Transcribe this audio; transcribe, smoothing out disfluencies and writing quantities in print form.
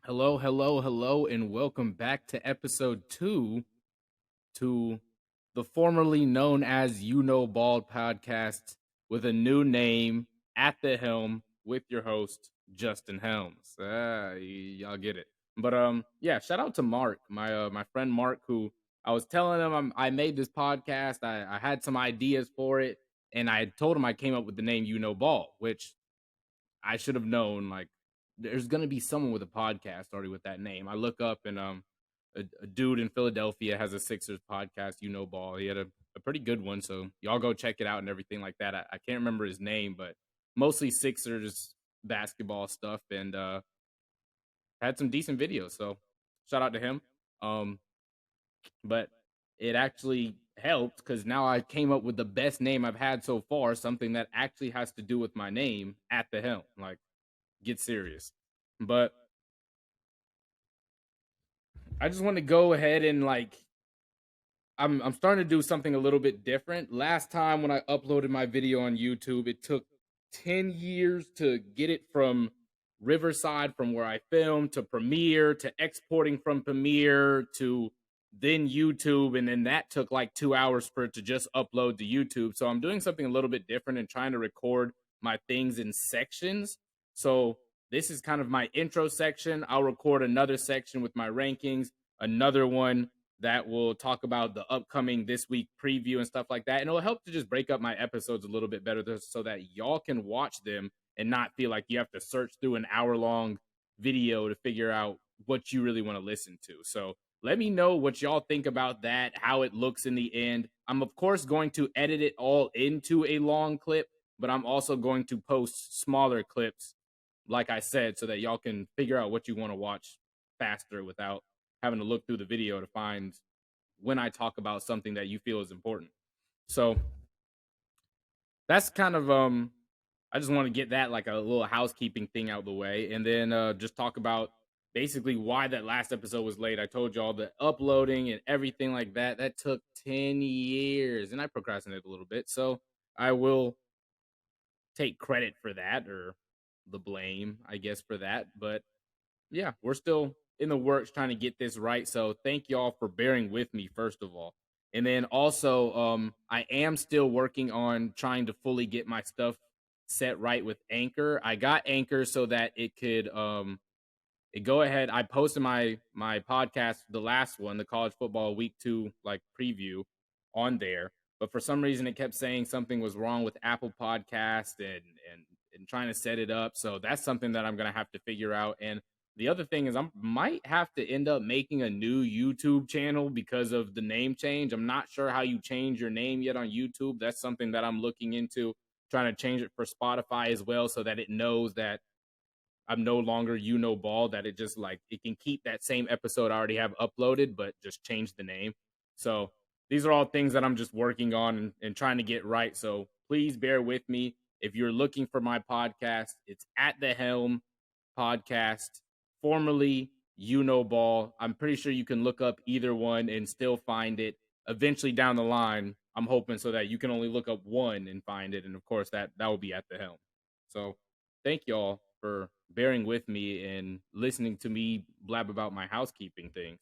Hello, hello, hello, and welcome back to episode 2 to the formerly known as You Know Bald podcast with a new name, At the Helm, with your host, Justin Helms. Y'all get it. But yeah, shout out to Mark, my friend Mark, who I was telling him I made this podcast. I had some ideas for it, and I told him I came up with the name You Know Bald, which I should have known. Like, there's gonna be someone with a podcast already with that name. I look up and a dude in Philadelphia has a Sixers podcast. You know, ball. He had a pretty good one, so y'all go check it out and everything like that. I can't remember his name, but mostly Sixers basketball stuff, and had some decent videos. So shout out to him. Um, but it actually helped because now I came up with the best name I've had so far. Something that actually has to do with my name, At the Helm. Like, get serious. But I just want to go ahead and I'm starting to do something a little bit different. Last time when I uploaded my video on YouTube, it took 10 years to get it from Riverside, from where I filmed, to Premiere, to exporting from Premiere, to then YouTube, and then that took like 2 hours for it to just upload to YouTube. So I'm doing something a little bit different and trying to record my things in sections. So this is kind of my intro section. I'll record another section with my rankings, another one that will talk about the upcoming this week preview and stuff like that. And it'll help to just break up my episodes a little bit better so that y'all can watch them and not feel like you have to search through an hour-long video to figure out what you really want to listen to. So let me know what y'all think about that, how it looks in the end. I'm, of course, going to edit it all into a long clip, but I'm also going to post smaller clips, like I said, so that y'all can figure out what you want to watch faster without having to look through the video to find when I talk about something that you feel is important. So that's kind of I just want to get that like a little housekeeping thing out of the way, and then just talk about basically why that last episode was late. I told y'all the uploading and everything like that took 10 years, and I procrastinated a little bit. So I will take credit for that, or the blame, I guess, for that. But yeah, we're still in the works trying to get this right. So thank y'all for bearing with me, first of all. And then also, I am still working on trying to fully get my stuff set right with Anchor. I got Anchor so that it could go ahead. I posted my podcast, the last one, the college football week 2 like preview on there. But for some reason it kept saying something was wrong with Apple Podcast and trying to set it up. So that's something that I'm gonna have to figure out. And the other thing is I might have to end up making a new YouTube channel because of the name change. I'm not sure how you change your name yet on YouTube. That's something that I'm looking into, trying to change it for Spotify as well so that it knows that I'm no longer You Know Ball, that it just like it can keep that same episode I already have uploaded, but just change the name. So these are all things that I'm just working on and trying to get right. So please bear with me. If you're looking for my podcast, it's At the Helm Podcast, formerly You Know Ball. I'm pretty sure you can look up either one and still find it. Eventually down the line, I'm hoping so that you can only look up one and find it. And of course that will be At the Helm. So thank y'all for bearing with me and listening to me blab about my housekeeping things.